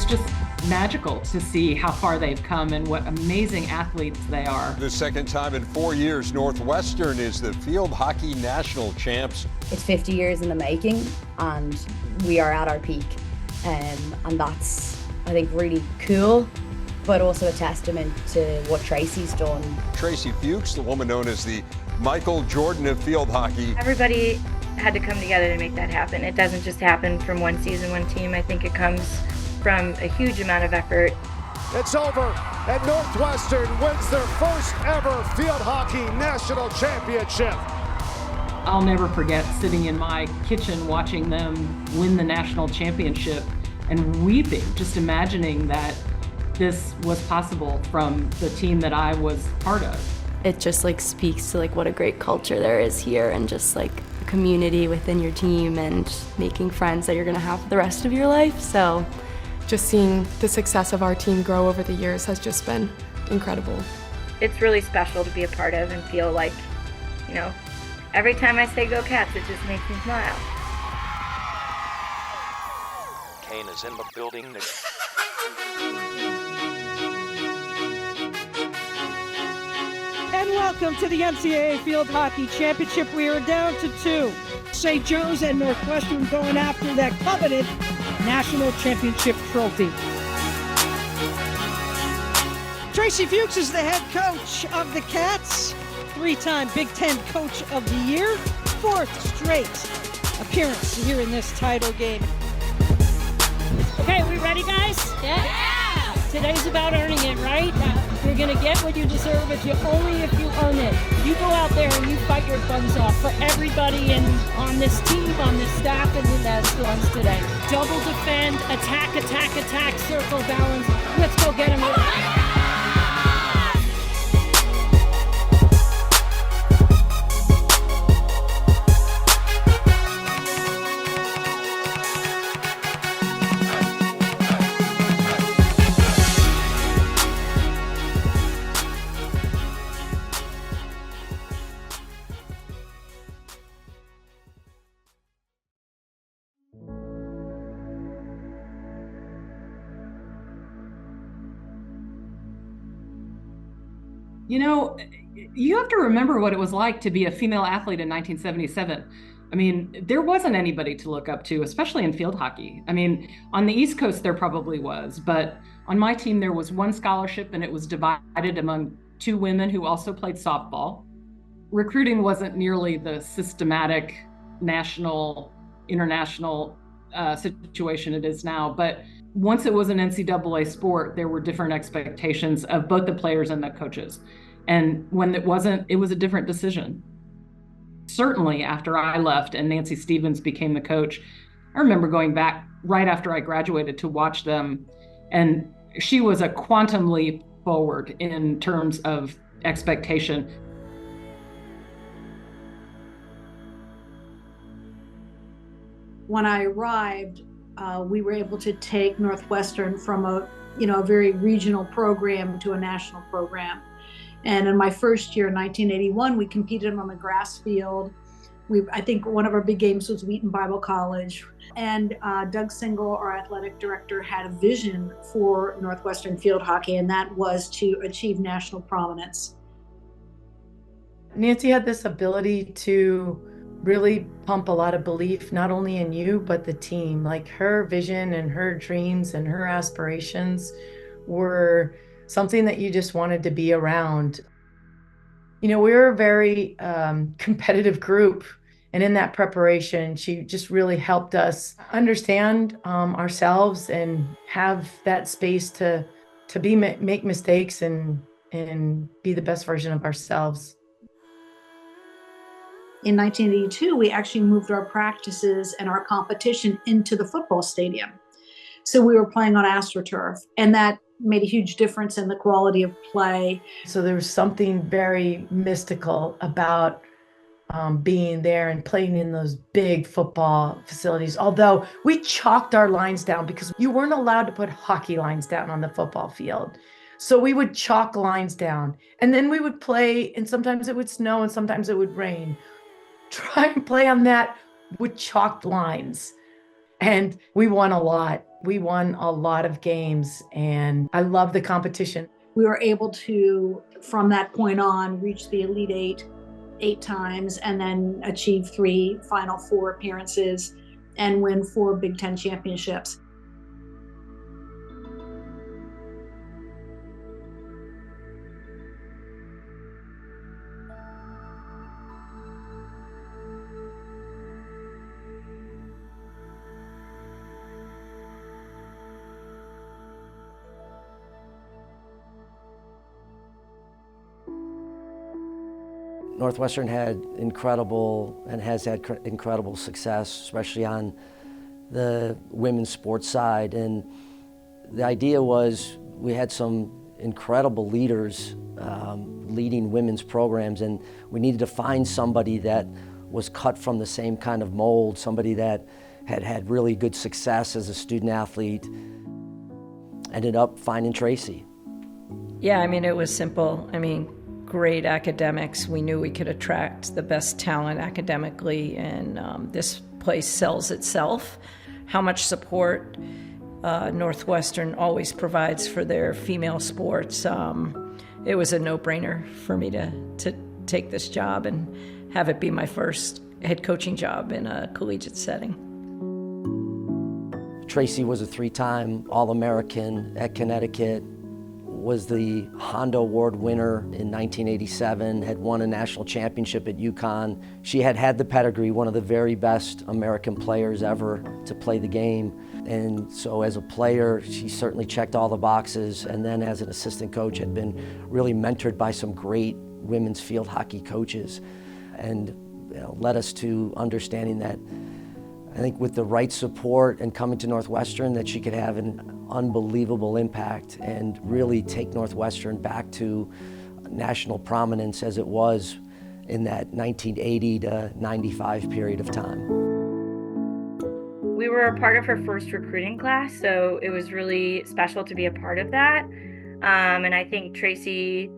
just magical to see how far they've come and what amazing athletes they are. The second time in 4 years, Northwestern is the field hockey national champs. It's 50 years in the making, and we are at our peak. And that's, I think, really cool, but also a testament to what Tracy's done. Tracey Fuchs, the woman known as the Michael Jordan of field hockey. Everybody had to come together to make that happen. It doesn't just happen from one season, one team. I think it comes from a huge amount of effort. It's over, and Northwestern wins their first ever field hockey national championship. I'll never forget sitting in my kitchen watching them win the national championship and weeping, just imagining that this was possible from the team that I was part of. It just speaks to what a great culture there is here, and just a community within your team and making friends that you're gonna have for the rest of your life. So just seeing the success of our team grow over the years has just been incredible. It's really special to be a part of and feel like, every time I say go Cats, it just makes me smile. Kane is in the building. And welcome to the NCAA Field Hockey Championship. We are down to 2. St. Joe's and Northwestern going after that coveted national championship trophy. Tracy Fuchs is the head coach of the Cats, 3-time Big Ten Coach of the Year, 4th straight appearance here in this title game. Okay, we ready, guys? Yeah! Today's about earning it, right? You're gonna get what you deserve only if you earn it. You go out there and you fight your buns off for everybody on this team, on this staff, and in that storms today. Double defend, attack, attack, attack, circle balance. Let's go get them. You have to remember what it was like to be a female athlete in 1977. There wasn't anybody to look up to, especially in field hockey. On the East Coast, there probably was, but on my team, there was one scholarship and it was divided among 2 women who also played softball. Recruiting wasn't nearly the systematic national, international situation it is now, but once it was an NCAA sport, there were different expectations of both the players and the coaches. And when it wasn't, it was a different decision. Certainly after I left and Nancy Stevens became the coach, I remember going back right after I graduated to watch them. And she was a quantum leap forward in terms of expectation. When I arrived, we were able to take Northwestern from a very regional program to a national program. And in my first year, in 1981, we competed on the grass field. I think one of our big games was Wheaton Bible College. And Doug Single, our athletic director, had a vision for Northwestern field hockey, and that was to achieve national prominence. Nancy had this ability to really pump a lot of belief, not only in you, but the team. Her vision and her dreams and her aspirations were something that you just wanted to be around. We were a very competitive group. And in that preparation, she just really helped us understand ourselves and have that space to make mistakes and be the best version of ourselves. In 1982, we actually moved our practices and our competition into the football stadium. So we were playing on AstroTurf, and that made a huge difference in the quality of play. So there was something very mystical about being there and playing in those big football facilities. Although we chalked our lines down because you weren't allowed to put hockey lines down on the football field. So we would chalk lines down, and then we would play, and sometimes it would snow and sometimes it would rain. Try and play on that with chalked lines. And we won a lot. We won a lot of games, and I love the competition. We were able to, from that point on, reach the Elite Eight times, and then achieve 3 Final Four appearances and win 4 Big Ten championships. Northwestern had incredible and has had incredible success, especially on the women's sports side. And the idea was we had some incredible leaders leading women's programs, and we needed to find somebody that was cut from the same kind of mold, somebody that had had really good success as a student athlete. Ended up finding Tracy. Yeah, I mean, it was simple. I mean, great academics. We knew we could attract the best talent academically, and this place sells itself. How much support Northwestern always provides for their female sports. It was a no-brainer for me to take this job and have it be my first head coaching job in a collegiate setting. Tracy was a 3-time All-American at Connecticut, was the Honda Award winner in 1987, had won a national championship at UConn. She had had the pedigree, one of the very best American players ever to play the game. And so as a player, she certainly checked all the boxes. And then as an assistant coach, had been really mentored by some great women's field hockey coaches, and led us to understanding that I think with the right support and coming to Northwestern, that she could have an unbelievable impact and really take Northwestern back to national prominence as it was in that 1980 to 95 period of time. We were a part of her first recruiting class, so it was really special to be a part of that. And I think Tracy,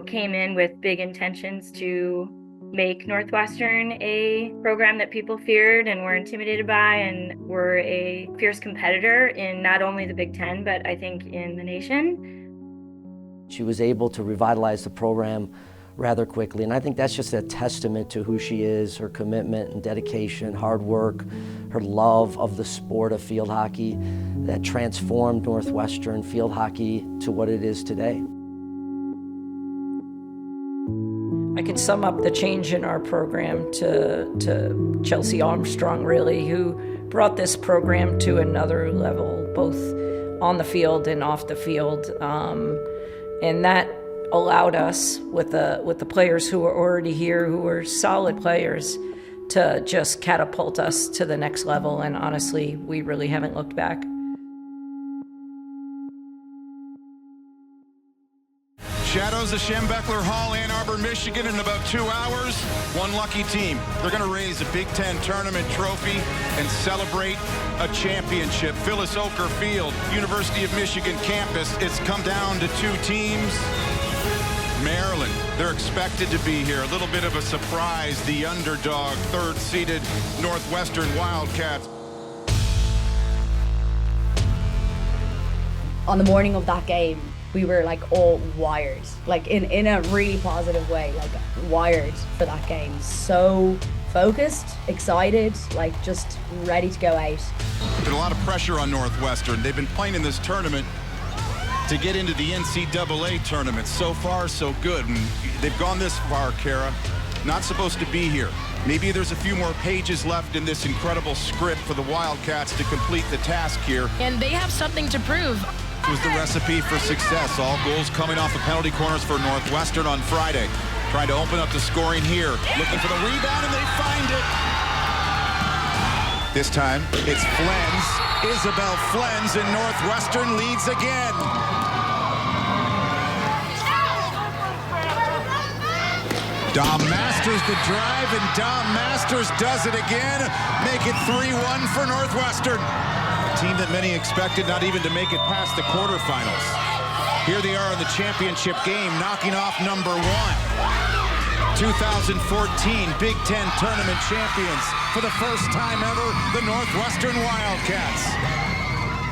came in with big intentions to make Northwestern a program that people feared and were intimidated by, and were a fierce competitor in not only the Big Ten, but I think in the nation. She was able to revitalize the program rather quickly, and I think that's just a testament to who she is, her commitment and dedication, hard work, her love of the sport of field hockey that transformed Northwestern field hockey to what it is today. I can sum up the change in our program to Chelsea Armstrong, really, who brought this program to another level, both on the field and off the field. And that allowed us, with the players who were already here, who were solid players, to just catapult us to the next level. And honestly, we really haven't looked back. Shadows of Schembechler Hall, Ann Arbor, Michigan in about 2 hours. One lucky team. They're going to raise a Big Ten tournament trophy and celebrate a championship. Phyllis Oker Field, University of Michigan campus. It's come down to 2 teams. Maryland, they're expected to be here. A little bit of a surprise. The underdog, 3rd-seeded Northwestern Wildcats. On the morning of that game, we were all wired, in a really positive way, wired for that game. So focused, excited, just ready to go out. There's been a lot of pressure on Northwestern. They've been playing in this tournament to get into the NCAA tournament. So far, so good. And they've gone this far, Kara. Not supposed to be here. Maybe there's a few more pages left in this incredible script for the Wildcats to complete the task here. And they have something to prove. It was the recipe for success. All goals coming off the penalty corners for Northwestern on Friday. Trying to open up the scoring here. Looking for the rebound, and they find it. This time, it's Flens. Isabel Flens, and Northwestern leads again. Dom Masters the drive, and Dom Masters does it again. Make it 3-1 for Northwestern. Team that many expected not even to make it past the quarterfinals. Here they are in the championship game, knocking off number 1. 2014 Big Ten tournament champions. For the first time ever, the Northwestern Wildcats.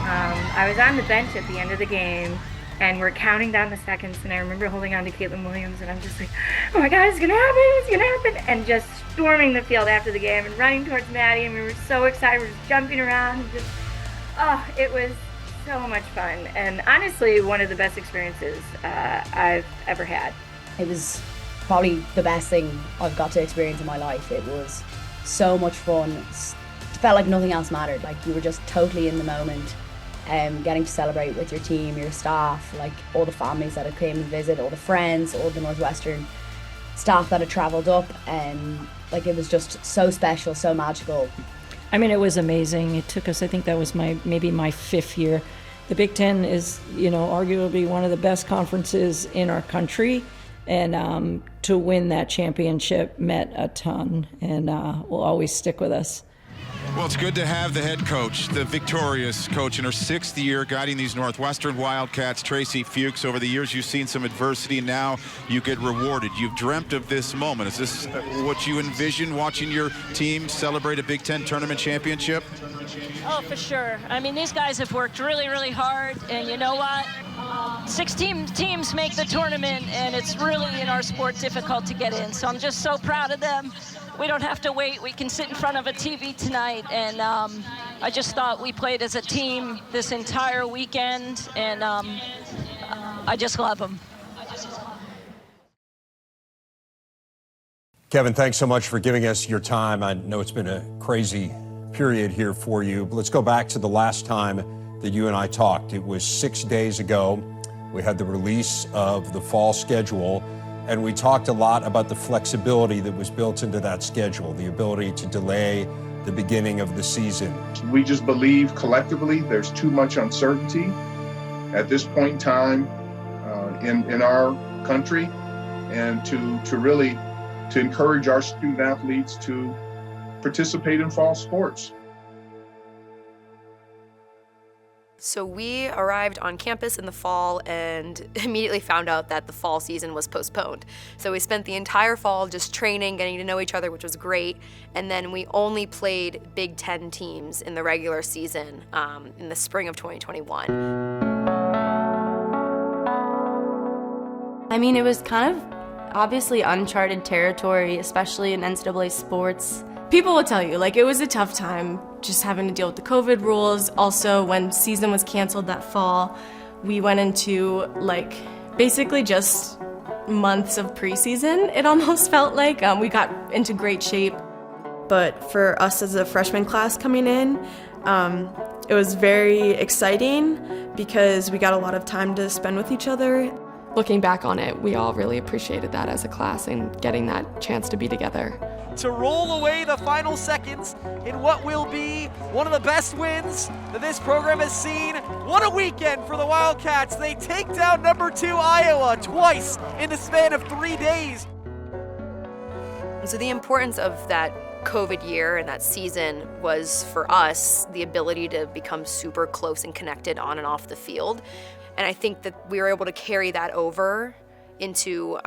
I was on the bench at the end of the game, and we're counting down the seconds, and I remember holding on to Caitlin Williams, and I'm just like, oh my God, it's gonna happen, and just storming the field after the game and running towards Maddie, and we were so excited, we were just jumping around, and it was so much fun, and honestly, one of the best experiences I've ever had. It was probably the best thing I've got to experience in my life. It was so much fun. It felt like nothing else mattered. Like, you were just totally in the moment, getting to celebrate with your team, your staff, like all the families that had came to visit, all the friends, all the Northwestern staff that had traveled up, and like, it was just so special, so magical. I mean, it was amazing. It took us, I think that was maybe my 5th year. The Big Ten is, arguably one of the best conferences in our country. And to win that championship meant a ton, and will always stick with us. Well, it's good to have the head coach, the victorious coach in her 6th year guiding these Northwestern Wildcats, Tracey Fuchs. Over the years, you've seen some adversity, and now you get rewarded. You've dreamt of this moment. Is this what you envision, watching your team celebrate a Big Ten tournament championship? Oh, for sure. I mean, these guys have worked really, really hard, and you know what? 16 teams make the tournament, and it's really, in our sport, difficult to get in. So I'm just so proud of them. We don't have to wait. We can sit in front of a TV tonight, and I just thought we played as a team this entire weekend, and I just love them. Kevin, thanks so much for giving us your time. I know it's been a crazy period here for you. But let's go back to the last time that you and I talked. It was 6 days ago. We had the release of the fall schedule, and we talked a lot about the flexibility that was built into that schedule, the ability to delay the beginning of the season. We just believe collectively there's too much uncertainty at this point in time in our country, and to really encourage our student athletes to participate in fall sports. So we arrived on campus in the fall and immediately found out that the fall season was postponed. So we spent the entire fall just training, getting to know each other, which was great. And then we only played Big Ten teams in the regular season in the spring of 2021. I mean, it was kind of obviously uncharted territory, especially in NCAA sports. People will tell you, like, it was a tough time just having to deal with the COVID rules. Also, when season was canceled that fall, we went into, like, basically just months of preseason, it almost felt like. We got into great shape. But for us as a freshman class coming in, it was very exciting because we got a lot of time to spend with each other. Looking back on it, we all really appreciated that as a class and getting that chance to be together. To roll away the final seconds in what will be one of the best wins that this program has seen. What a weekend for the Wildcats. They take down number 2 Iowa twice in the span of 3 days. So the importance of that COVID year and that season was, for us, the ability to become super close and connected on and off the field. And I think that we were able to carry that over into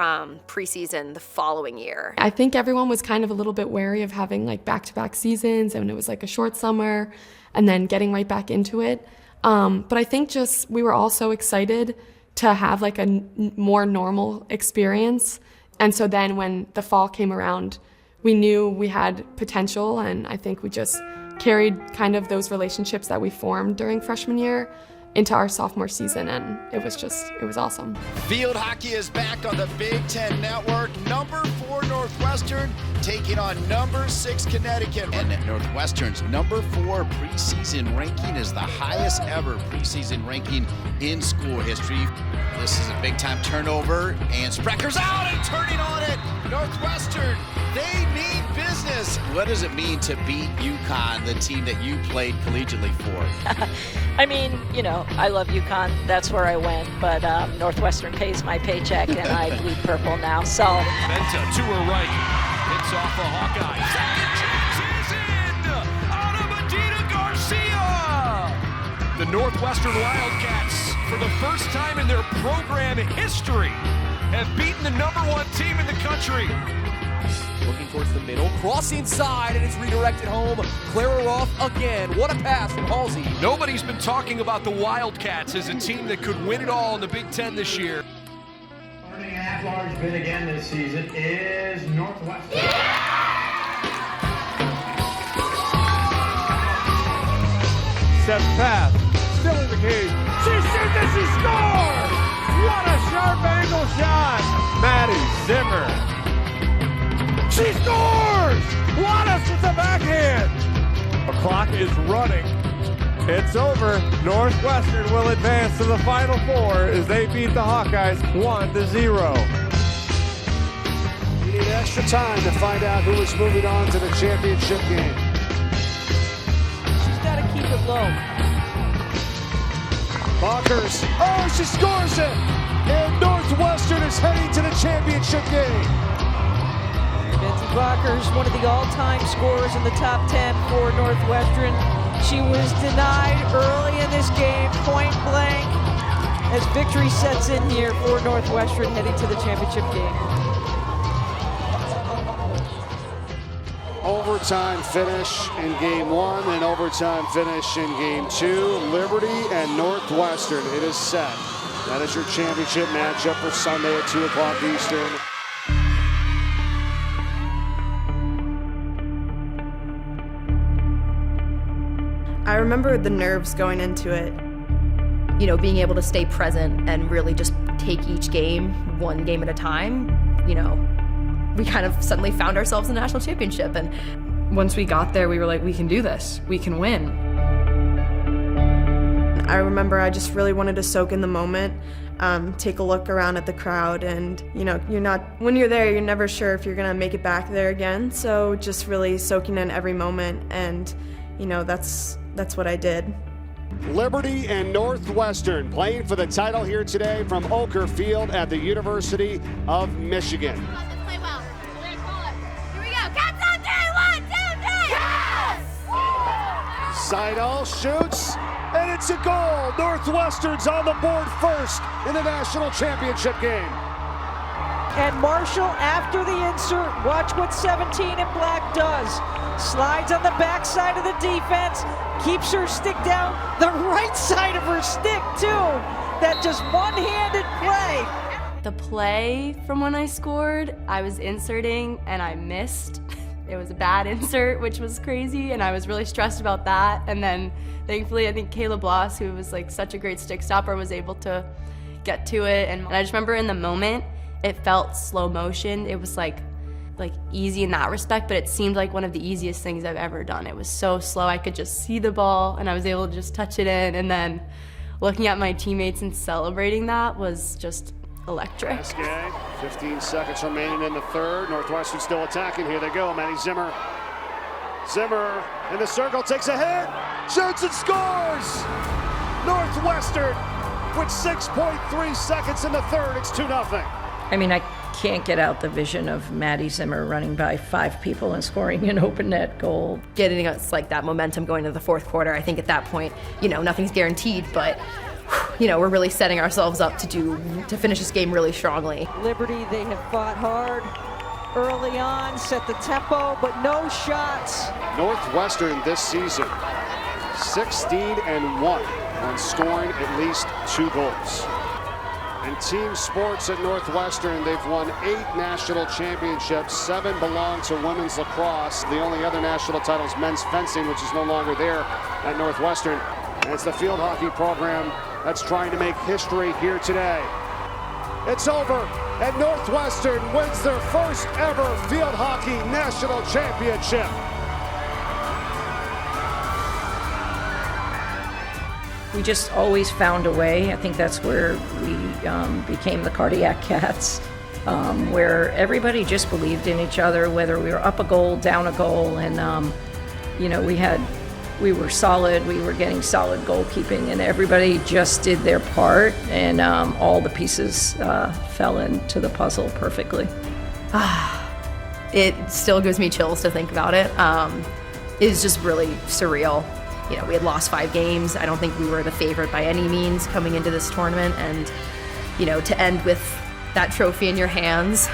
preseason the following year. I think everyone was kind of a little bit wary of having like back-to-back seasons, and it was like a short summer and then getting right back into it. But I think just we were all so excited to have like a more normal experience. And so then when the fall came around, we knew we had potential, and I think we just carried kind of those relationships that we formed during freshman year into our sophomore season, and it was awesome. Field hockey is back on the Big Ten Network. Number 4 Northwestern taking on number 6 Connecticut. And Northwestern's number 4 preseason ranking is the highest ever preseason ranking in school history. This is a big time turnover, and Sprecker's out and turning on it. Northwestern, they mean business. What does it mean to beat UConn, the team that you played collegiately for? I mean, you know, I love UConn. That's where I went. But Northwestern pays my paycheck, and I bleed purple now. So Menta to her right. Hits off a Hawkeye. Second chance is in. Out of Medina Garcia. The Northwestern Wildcats, for the first time in their program history, have beaten the number 1 team in the country. Fuchs looking towards the middle, cross inside, and it's redirected home. Clara off again. What a pass from Halsey. Nobody's been talking about the Wildcats as a team that could win it all in the Big Ten this year. Starting at-large bid again this season is Northwestern. Steps past, still in the cage. She shoots and she scores! What a sharp angle shot! Maddie Zimmer. She scores! Wallace with the backhand. The clock is running. It's over. Northwestern will advance to the Final Four as they beat the Hawkeyes 1-0. We need extra time to find out who is moving on to the championship game. She's got to keep it low. Bakers. Oh, she scores it! And Northwestern is heading to the championship game. Betsy Bakers, one of the all-time scorers in the top 10 for Northwestern. She was denied early in this game, point blank, as victory sets in here for Northwestern heading to the championship game. Overtime finish in game 1 and overtime finish in game 2. Liberty and Northwestern. It is set. That is your championship matchup for Sunday at 2 o'clock Eastern. I remember the nerves going into it. You know, being able to stay present and really just take each game, one game at a time, you know, we kind of suddenly found ourselves in the national championship. And once we got there, we were like, we can do this. We can win. I remember I just really wanted to soak in the moment, take a look around at the crowd, and you know, when you're there, you're never sure if you're gonna make it back there again. So just really soaking in every moment, and you know, that's what I did. Liberty and Northwestern playing for the title here today from Oker Field at the University of Michigan. Play well. Here we go. Cats on 3, 1, 2, 3. Yes! Seidel shoots, and it's a goal. Northwestern's on the board first in the national championship game. And Marshall, after the insert, watch what 17 in black does. Slides on the backside of the defense, keeps her stick down the right side of her stick, too. That just one-handed play. The play from when I scored, I was inserting and I missed. It was a bad insert, which was crazy, and I was really stressed about that. And then, thankfully, I think Kayla Bloss, who was like such a great stick stopper, was able to get to it. And I just remember in the moment, it felt slow motion. It was like easy in that respect, but it seemed like one of the easiest things I've ever done. It was so slow. I could just see the ball and I was able to just touch it in, and then looking at my teammates and celebrating that was just electric. 15 seconds remaining in the third. Northwestern still attacking. Here they go. Maddie Zimmer. Zimmer in the circle, takes a hit, shoots and scores! Northwestern with 6.3 seconds in the third. It's 2-0. I mean, I can't get out the vision of Maddie Zimmer running by 5 people and scoring an open net goal. Getting us like that momentum going into the fourth quarter, I think at that point, you know, nothing's guaranteed, but you know, we're really setting ourselves up to finish this game really strongly. Liberty, they have fought hard early on, set the tempo, but no shots. Northwestern this season, 16-1 when scoring at least 2 goals. In team sports at Northwestern, they've won 8 national championships. 7 belong to women's lacrosse. The only other national title is men's fencing, which is no longer there at Northwestern. And it's the field hockey program that's trying to make history here today. It's over, and Northwestern wins their first ever field hockey national championship. We just always found a way. I think that's where we became the Cardiac Cats, where everybody just believed in each other, whether we were up a goal, down a goal, and you know, we were solid, we were getting solid goalkeeping, and everybody just did their part, and all the pieces fell into the puzzle perfectly. It still gives me chills to think about it. It's just really surreal. You know, we had lost 5 games. I don't think we were the favorite by any means coming into this tournament, and you know, to end with that trophy in your hands.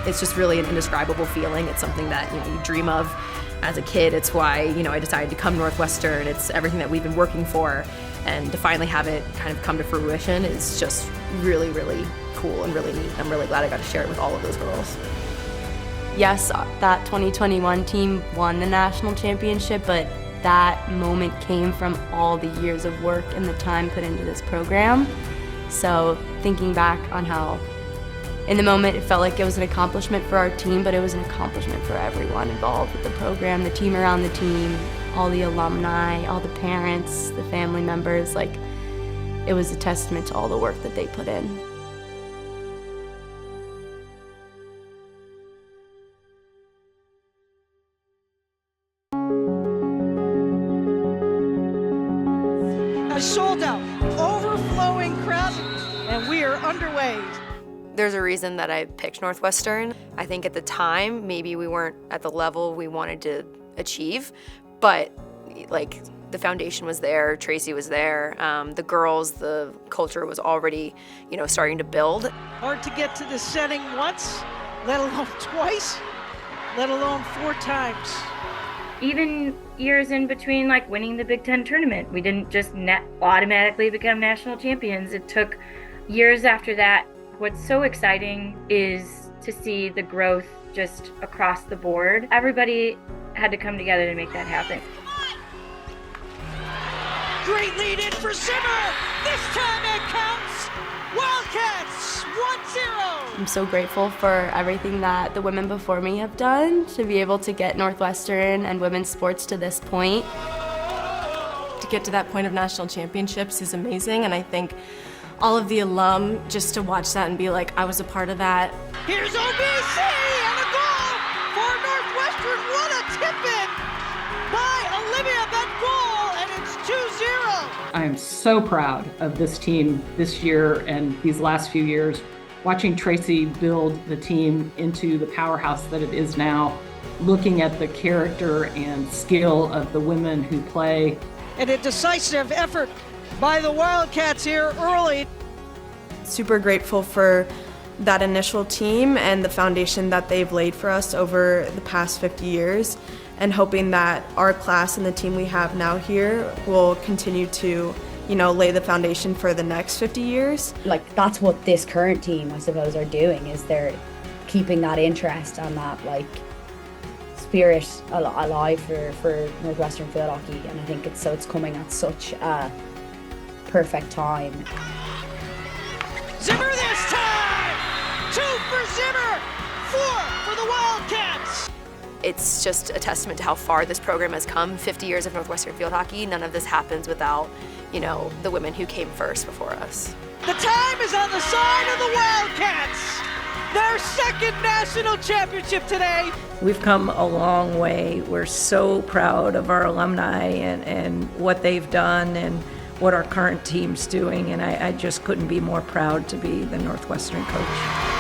It's just really an indescribable feeling. It's something that you dream of as a kid. It's why I decided to come to Northwestern. It's everything that we've been working for, and to finally have it kind of come to fruition is just really, really cool and really neat. I'm really glad I got to share it with all of those girls. Yes, that 2021 team won the national championship, but that moment came from all the years of work and the time put into this program. So thinking back on how in the moment it felt like it was an accomplishment for our team, but it was an accomplishment for everyone involved with the program, the team around the team, all the alumni, all the parents, the family members. Like, it was a testament to all the work that they put in. A sold out, overflowing crowd, and we are underway. There's a reason that I picked Northwestern. I think at the time, maybe we weren't at the level we wanted to achieve, but like the foundation was there, Tracy was there, the girls, the culture was already, starting to build. Hard to get to the setting once, let alone twice, let alone 4 times. Even years in between, like winning the Big Ten tournament, we didn't just automatically become national champions. It took years after that. What's so exciting is to see the growth just across the board. Everybody had to come together to make that happen. Great lead in for Zimmer. This time it counts. Wildcats 1-0. I'm so grateful for everything that the women before me have done to be able to get Northwestern and women's sports to this point. To get to that point of national championships is amazing, and I think all of the alum, just to watch that and be like, I was a part of that. Here's OBC and a goal for Northwestern. What a tip-in by Olivia, that goal, and it's 2-0. I am so proud of this team this year and these last few years. Watching Tracy build the team into the powerhouse that it is now, looking at the character and skill of the women who play. And a decisive effort by the Wildcats here early. Super grateful for that initial team and the foundation that they've laid for us over the past 50 years, and hoping that our class and the team we have now here will continue to, lay the foundation for the next 50 years. Like, that's what this current team, I suppose, are doing, is they're keeping that interest and that, spirit alive for Northwestern Field Hockey, and I think it's coming at such a perfect time. Zimmer this time! 2 for Zimmer! 4 for the Wildcats! It's just a testament to how far this program has come. 50 years of Northwestern Field Hockey. None of this happens without, the women who came first before us. The time is on the side of the Wildcats! Their second national championship today. We've come a long way. We're so proud of our alumni and what they've done and what our current team's doing, and I just couldn't be more proud to be the Northwestern coach.